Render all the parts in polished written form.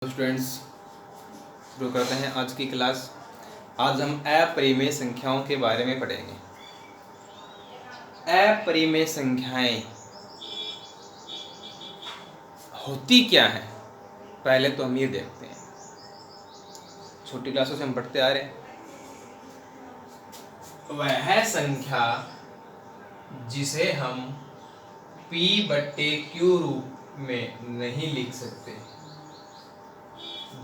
Students, शुरू करते हैं आज की क्लास। आज हम अपरिमेय संख्याओं के बारे में पढ़ेंगे। अपरिमेय संख्याएं होती क्या हैं, पहले तो हम ये देखते हैं। छोटी क्लासों से हम पढ़ते आ रहे हैं, वह संख्या जिसे हम p/q रूप में नहीं लिख सकते,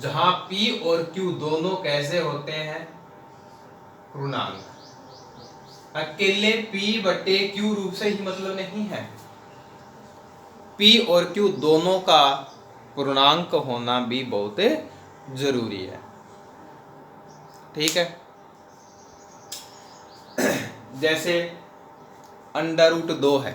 जहां p और q दोनों कैसे होते हैं, पूर्णांक। अकेले p/q रूप से ही मतलब नहीं है, p और q दोनों का पूर्णांक होना भी बहुत जरूरी है। ठीक है, जैसे √2 है,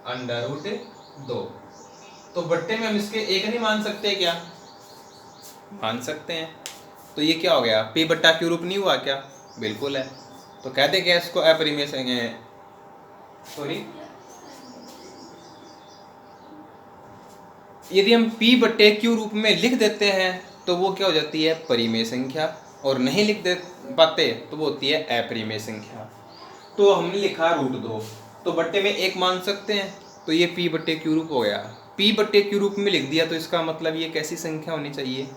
√2 तो बट्टे में हम इसके एक नहीं मान सकते क्या? मान सकते हैं। तो ये क्या हो गया, p/q रूप नहीं हुआ क्या? बिल्कुल है। तो कहते क्या इसको, अपरिमेय संख्या, सॉरी, यदि हम p/q रूप में लिख देते हैं तो वो क्या हो जाती है, परिमेय संख्या, और नहीं लिख दे पाते तो वो होती है अपरिमेय संख्या। तो हमने लिखा √2, तो बट्टे में एक मान सकते हैं, तो ये p/q रूप हो गया। p/q रूप में लिख दिया तो इसका मतलब ये कैसी संख्या होनी चाहिए,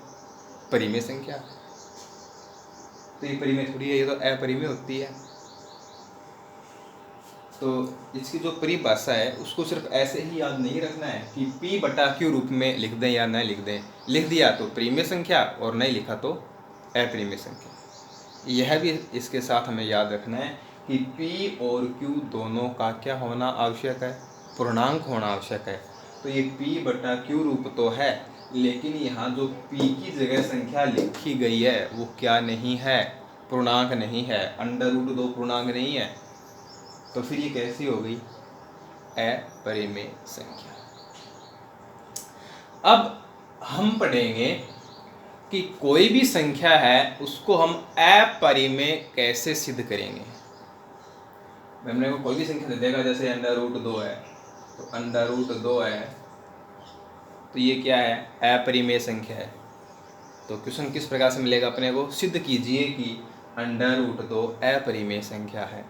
परिमेय संख्या। तो ये परिमेय थोड़ी है, ये तो अपरिमेय होती है। तो इसकी जो परिभाषा है उसको सिर्फ ऐसे ही याद नहीं रखना है कि p/q रूप में लिख दें या न लिख दें। लिख दिया तो परिमेय संख्या और नहीं लिखा तो अपरिमेय संख्या। यह भी इसके साथ हमें याद रखना है कि p और q दोनों का क्या होना आवश्यक है, पूर्णांक होना आवश्यक है। तो ये p/q रूप तो है, लेकिन यहाँ जो p की जगह संख्या लिखी गई है वो क्या नहीं है, पूर्णांक नहीं है। √2 पूर्णांक नहीं है, तो फिर ये कैसी हो गई, अपरिमेय संख्या। अब हम पढ़ेंगे कि कोई भी संख्या है उसको हम अपरिमेय कैसे सिद्ध करेंगे। हमने को कोई भी संख्या दे देगा, जैसे √2 है, तो √2 है तो ये क्या है, अपरिमेय संख्या है। तो क्वेश्चन किस प्रकार से मिलेगा अपने को, सिद्ध कीजिए कि √2 अपरिमेय संख्या है।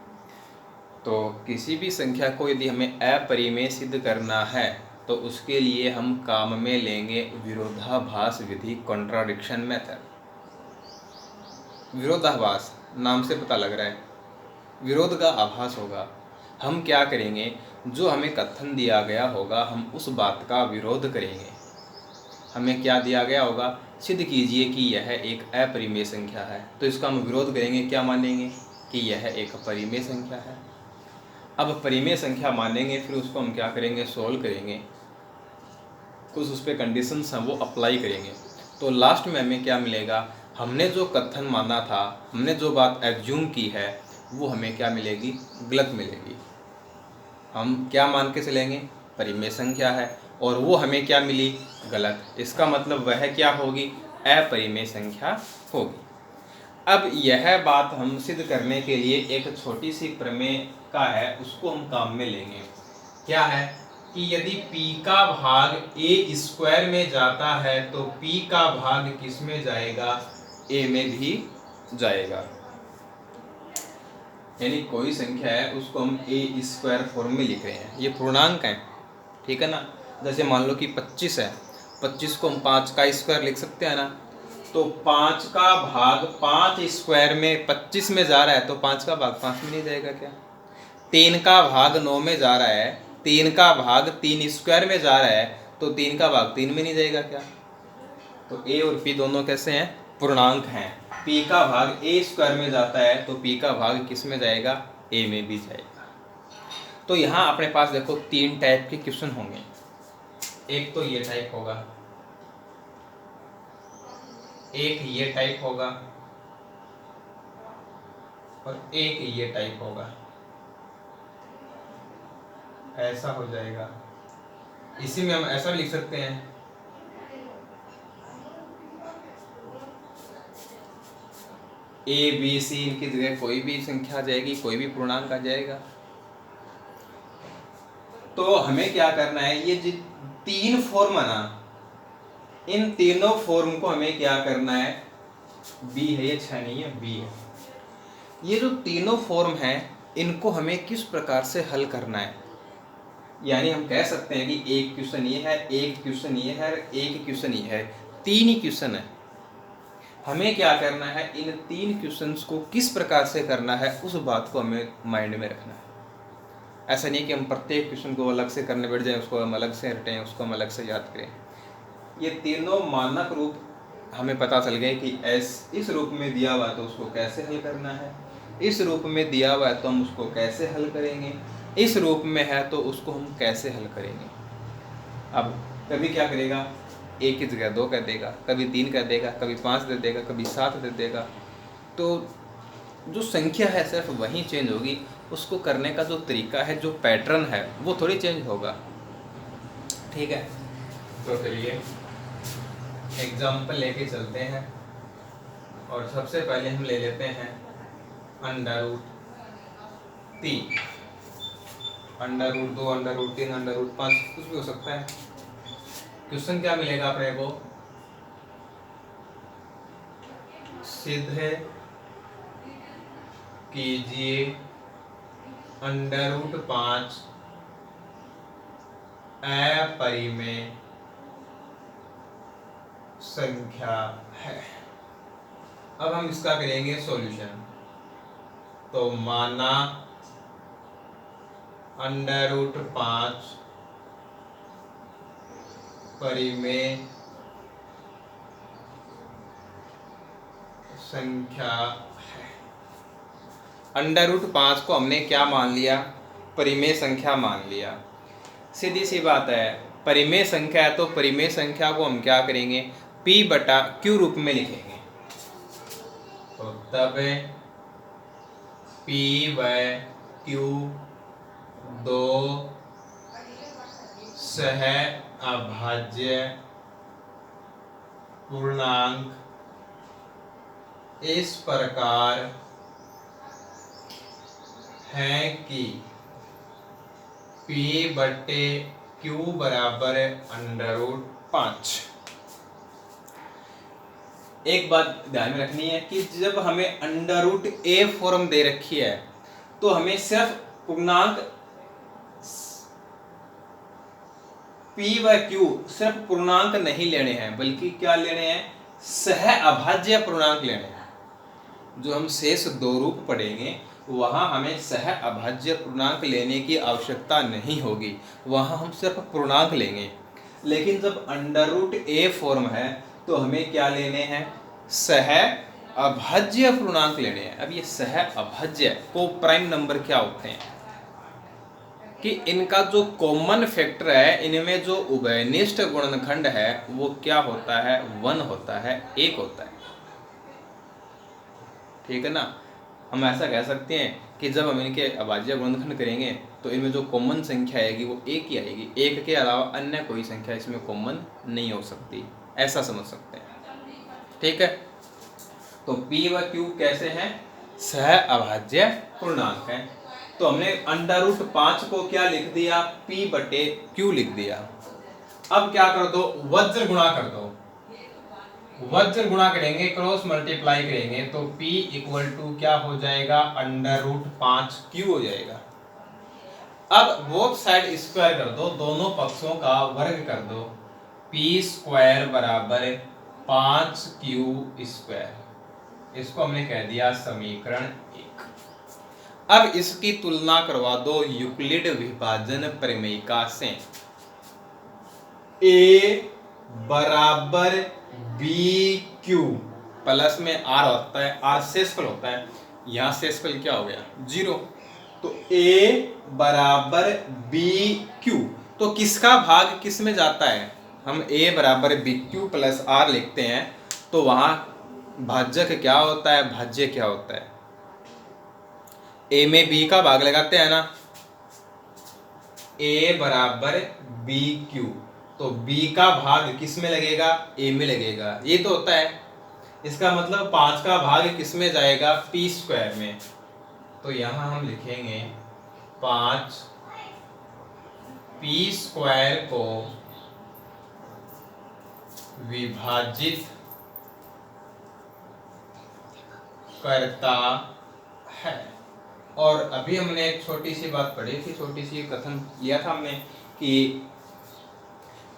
तो किसी भी संख्या को यदि हमें अपरिमेय सिद्ध करना है तो उसके लिए हम काम में लेंगे विरोधाभास विधि, कॉन्ट्राडिक्शन मेथड। विरोधाभास नाम से पता लग रहा है, विरोध का आभास होगा। हम क्या करेंगे, जो हमें कथन दिया गया होगा हम उस बात का विरोध करेंगे। हमें क्या दिया गया होगा, सिद्ध कीजिए कि यह एक अपरिमेय संख्या है, तो इसका हम विरोध करेंगे, क्या मानेंगे कि यह एक परिमेय संख्या है। अब परिमेय संख्या मानेंगे, फिर उसको हम क्या करेंगे, सोल्व करेंगे, कुछ उस पर कंडीशंस हैं वो अप्लाई करेंगे। तो लास्ट में हमें क्या मिलेगा, हमने जो कथन माना था, हमने जो बात एज्यूम की है वो हमें क्या मिलेगी, गलत मिलेगी। हम क्या मान के चलेंगे, परिमेय संख्या है, और वो हमें क्या मिली, गलत। इसका मतलब वह क्या होगी, अपरिमेय संख्या होगी। अब यह बात हम सिद्ध करने के लिए एक छोटी सी प्रमेय का है, उसको हम काम में लेंगे। क्या है कि यदि p का भाग a² में जाता है तो p का भाग किस में जाएगा, a में भी जाएगा। यानी कोई संख्या है उसको हम a² फॉर्म में लिख रहे हैं, ये पूर्णांक है, ठीक है ना। जैसे मान लो कि 25 है, 25 को हम 5 का स्क्वायर लिख सकते हैं ना। तो 5 का भाग 5² में 25 में जा रहा है तो 5 का भाग 5 में नहीं जाएगा क्या। 3 का भाग 9 में जा रहा है, 3 का भाग 3² में जा रहा है तो 3 का भाग 3 में नहीं जाएगा क्या। तो a और p दोनों कैसे हैं, पूर्णांक हैं। p का भाग a² में जाता है तो p का भाग किस में जाएगा, a में भी जाएगा। तो यहाँ अपने पास देखो 3 टाइप के क्वेश्चन होंगे। एक तो ये टाइप होगा, एक ये टाइप होगा, और एक ये टाइप होगा। ऐसा हो जाएगा, इसी में हम ऐसा लिख सकते हैं, a b c, इनकी जगह कोई भी संख्या आ जाएगी, कोई भी पूर्णांक आ जाएगा। तो हमें क्या करना है, ये जो 3 फॉर्म है ना, इन तीनों फॉर्म को हमें क्या करना है, बी है ये 6 नहीं है, बी है। ये जो तीनों फॉर्म हैं इनको हमें किस प्रकार से हल करना है, यानी हम कह सकते हैं कि एक क्वेश्चन ये है, एक क्वेश्चन ये है, एक क्वेश्चन ये है, 3 ही क्वेश्चन है। हमें क्या करना है, इन 3 क्वेश्चंस को किस प्रकार से करना है उस बात को हमें माइंड में रखना है। ऐसा नहीं कि हम प्रत्येक क्वेश्चन को अलग से करने बैठ जाएं, उसको हम अलग से रटें, उसको हम अलग से याद करें। ये तीनों मानक रूप हमें पता चल गए कि इस रूप में दिया हुआ है तो उसको कैसे हल करना है, इस रूप में दिया हुआ है तो हम उसको कैसे हल करेंगे, इस रूप में है तो उसको हम कैसे हल करेंगे। अब कभी क्या करेगा, एक की जगह 2 कह देगा, कभी 3 कह देगा, कभी 5 दे देगा, कभी 7 दे देगा। तो जो संख्या है सिर्फ वही चेंज होगी, उसको करने का जो तरीका है, जो पैटर्न है वो थोड़ी चेंज होगा। ठीक है, तो चलिए एग्जाम्पल लेके चलते हैं। और सबसे पहले हम ले लेते हैं √3, √2, √3, √5, कुछ भी हो सकता है। क्वेश्चन क्या मिलेगा अपने को, सिद्ध कीजिए √5 अपरिमेय संख्या है। अब हम इसका करेंगे सॉल्यूशन। तो माना √5 परिमेय संख्या है। √5 को हमने क्या मान लिया, परिमेय संख्या मान लिया। सीधी सी बात है, परिमेय संख्या है तो परिमेय संख्या को हम क्या करेंगे, P/Q रूप में लिखेंगे। तो तब P/Q 2 सह अभाज्य पूर्णांक इस प्रकार है कि P/Q बराबर √5। एक बात ध्यान में रखनी है कि जब हमें √A फॉर्म दे रखी है तो हमें सिर्फ पूर्णांक P/Q सिर्फ पूर्णांक नहीं लेने हैं, बल्कि क्या लेने हैं, सह अभाज्य पूर्णांक लेने हैं। जो हम शेष 2 रूप पढ़ेंगे वहां हमें सह अभाज्य पूर्णांक लेने की आवश्यकता नहीं होगी, वहां हम सिर्फ पूर्णांक लेंगे। लेकिन जब √A फॉर्म है तो हमें क्या लेने हैं, सह अभाज्य पूर्णांक लेने हैं। अब ये सह अभाज्य को प्राइम नंबर क्या होते हैं कि इनका जो कॉमन फैक्टर है, इनमें जो उभयनिष्ठ गुणनखंड है वो क्या होता है, 1 होता है, 1 होता है। ठीक है ना, हम ऐसा कह सकते हैं कि जब हम इनके अभाज्य गुणनखंड करेंगे तो इनमें जो कॉमन संख्या आएगी वो 1 ही आएगी, 1 के अलावा अन्य कोई संख्या इसमें कॉमन नहीं हो सकती, ऐसा समझ सकते हैं। ठीक है, तो P/Q कैसे हैं, सह अभाज्य पूर्णांक है। तो हमने √5 को क्या लिख दिया, P/Q लिख दिया। अब क्या कर दो, वज्र गुणा कर दो। वज्र गुणा करेंगे, क्रॉस मल्टीप्लाई करेंगे तो P = क्या हो जाएगा, √5Q हो जाएगा। अब बोथ साइड स्क्वायर कर दो, दोनों पक्षों का वर्ग कर दो, P² = 5Q²। इसको हमने कह दिया समीकरण 1। अब इसकी तुलना करवा दो यूक्लिड विभाजन प्रमेयिका से। A = BQ, प्लस में R होता है, R शेषफल होता है, यहाँ शेषफल क्या हो गया, 0। तो A = BQ, तो किसका भाग किस में जाता है, हम A = BQ + R लिखते हैं तो वहाँ भाजक क्या होता है, भाज्य क्या होता है, A में B का भाग लगाते हैं ना, A = BQ, तो B का भाग किस में लगेगा, A में लगेगा, ये तो होता है। इसका मतलब 5 का भाग किस में जाएगा, P² में। तो यहाँ हम लिखेंगे 5 P² को विभाजित करता है। और अभी हमने एक छोटी सी बात पढ़ी थी, छोटी सी कथन किया था हमने कि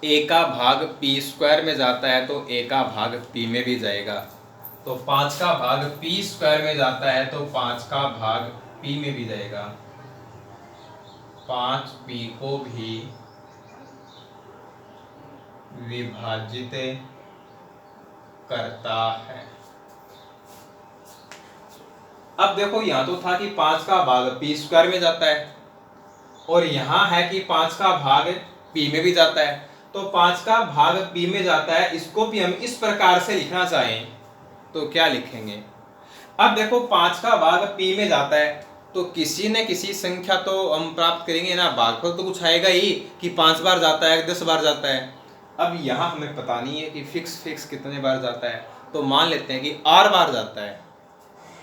a का भाग p स्क्वायर में जाता है तो a का भाग p में भी जाएगा। तो 5 का भाग p स्क्वायर में जाता है तो 5 का भाग p में भी जाएगा। 5p को भी विभाजित करता है। अब देखो यहाँ तो था कि 5 का भाग p स्क्वायर में जाता है और यहाँ है कि 5 का भाग p में भी जाता है। तो 5 का भाग p में जाता है, इसको भी हम इस प्रकार से लिखना चाहें तो क्या लिखेंगे। अब देखो 5 का भाग p में जाता है तो किसी न किसी संख्या तो हम प्राप्त करेंगे ना, भागफल तो कुछ आएगा ही कि 5 बार जाता है 10 बार जाता है। अब यहाँ हमें पता नहीं है कि फिक्स कितने बार जाता है, तो मान लेते हैं कि r बार जाता है।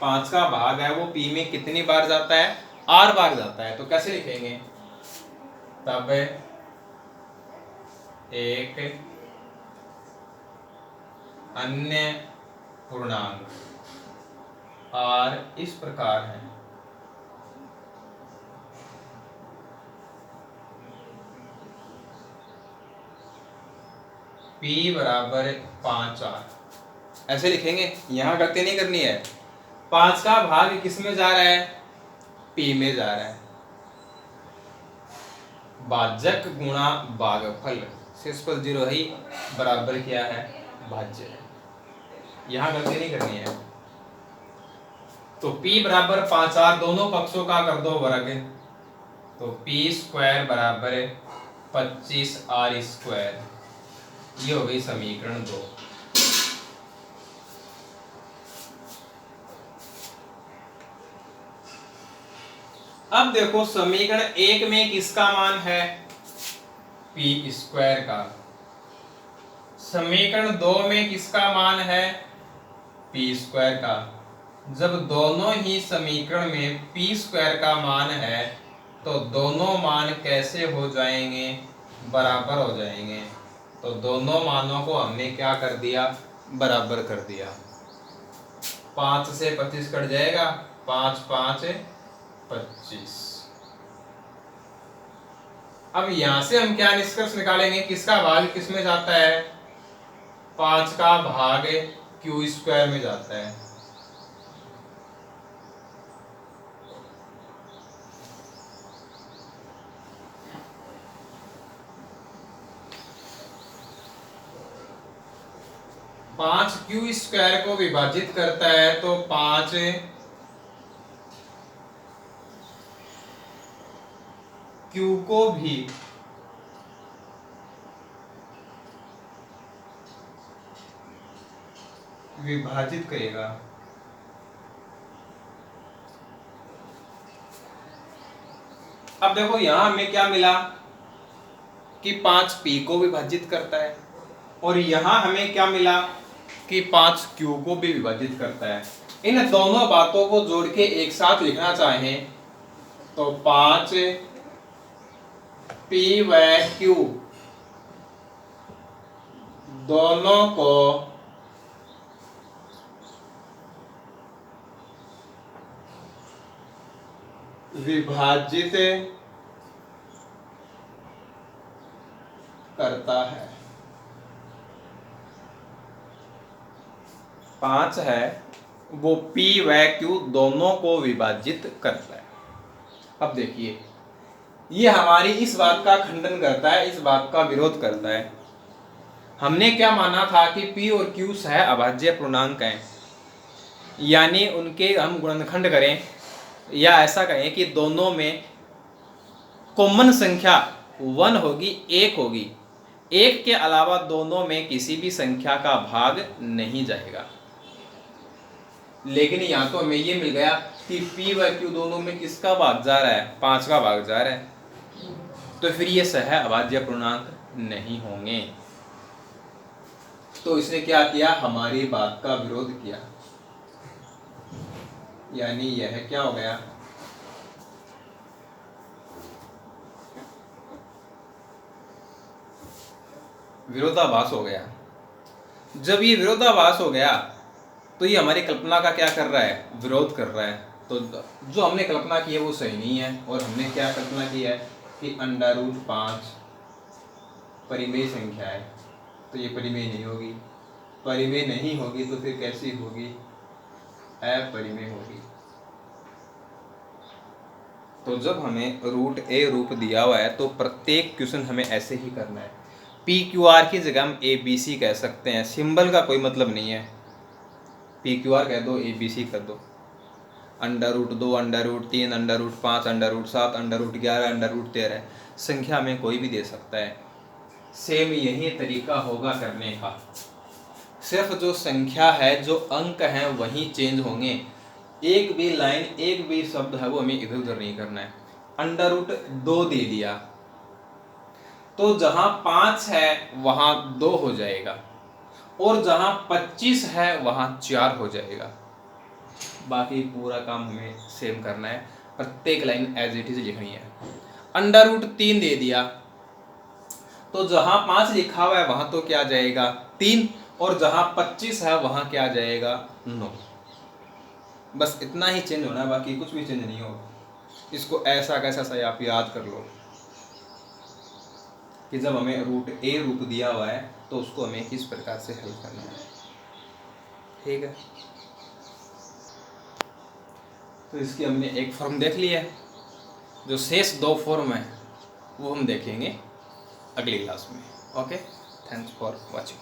5 का भाग है वो p में कितनी बार जाता है, r बार जाता है। तो कैसे लिखेंगे, तब एक अन्य पूर्णांक r इस प्रकार है। p बराबर 5r ऐसे लिखेंगे। यहां गलती नहीं करनी है। 5 का भाग किस में जा रहा है, p में जा रहा है। भाजक गुणा भागफल, शेषफल 0 ही बराबर क्या है, भाज्य है। यहां गलती नहीं करनी है। तो p बराबर 5r, दोनों पक्षों का कर दो वर्ग, तो p स्क्वायर बराबर 25r स्क्वायर। ये हो गई समीकरण 2। अब देखो समीकरण 1 में किसका मान है, p स्क्वायर का। समीकरण 2 में किसका मान है, p स्क्वायर का। जब दोनों ही समीकरण में p स्क्वायर का मान है तो दोनों मान कैसे हो जाएंगे, बराबर हो जाएंगे। तो दोनों मानों को हमने क्या कर दिया, बराबर कर दिया। 5 से 25 कट जाएगा, 5 5 25। अब यहां से हम क्या निष्कर्ष निकालेंगे, किसका भाग किस में जाता है, 5 का भाग q स्क्वायर में जाता है। पांच क्यू स्क्वायर को विभाजित करता है तो 5 क्यू को भी विभाजित करेगा। अब देखो यहां हमें क्या मिला कि 5p को विभाजित करता है और यहां हमें क्या मिला कि 5q को भी विभाजित करता है। इन दोनों बातों को जोड़ के एक साथ लिखना चाहें तो 5p व q दोनों को विभाजित करता है। 5 है वो p व q दोनों को विभाजित करता है। अब देखिए ये हमारी इस बात का खंडन करता है, इस बात का विरोध करता है। हमने क्या माना था कि p और q सह अभाज्य पूर्णांक हैं, यानी उनके हम गुणनखंड करें या ऐसा कहें कि दोनों में कॉमन संख्या 1 होगी, 1 होगी। 1 के अलावा दोनों में किसी भी संख्या का भाग नहीं जाएगा। लेकिन यहाँ तो हमें ये मिल गया कि p व q दोनों में किसका भाग जा रहा है, 5 का भाग जा रहा है। तो फिर ये सह अभाज्य पूर्णांक नहीं होंगे। तो इसने क्या किया, हमारी बात का विरोध किया। यानी यह क्या हो गया, विरोधाभास हो गया। जब ये विरोधाभास हो गया तो ये हमारी कल्पना का क्या कर रहा है, विरोध कर रहा है। तो जो हमने कल्पना की है वो सही नहीं है, और हमने क्या कल्पना की है कि √5 परिमेय संख्या है, तो ये परिमेय नहीं होगी। परिमेय नहीं होगी तो फिर कैसी होगी, अपरिमेय होगी। तो जब हमें √a रूप दिया हुआ है तो प्रत्येक क्वेश्चन हमें ऐसे ही करना है। PQR की जगह हम ABC कह सकते हैं, सिंबल का कोई मतलब नहीं है। PQR कह दो, ABC कर दो, √2, √3, √5, √7, √11, √13 संख्या में कोई भी दे सकता है। सेम यही तरीका होगा करने का, सिर्फ जो संख्या है, जो अंक हैं वही चेंज होंगे। एक भी लाइन, एक भी शब्द है वो हमें इधर उधर नहीं करना है। √2 दे दिया तो जहां 5 है वहां 2 हो जाएगा, और जहां 25 है वहां 4 हो जाएगा। बाकी पूरा काम हमें सेम करना है, प्रत्येक लाइन एज इट इज लिखनी है। √3 दे दिया तो जहां 5 लिखा हुआ है वहां तो क्या जाएगा 3, और जहां 25 है वहां क्या जाएगा 9। बस इतना ही चेंज होना है, बाकी कुछ भी चेंज नहीं होगा। इसको ऐसा कैसा सा आप याद कर लो कि जब हमें √a रूप दिया हुआ है तो उसको हमें किस प्रकार से हल करना है। ठीक है, तो इसकी हमने एक फॉर्म देख लिया है। जो शेष 2 फॉर्म है वो हम देखेंगे अगली क्लास में। Okay, thanks for watching.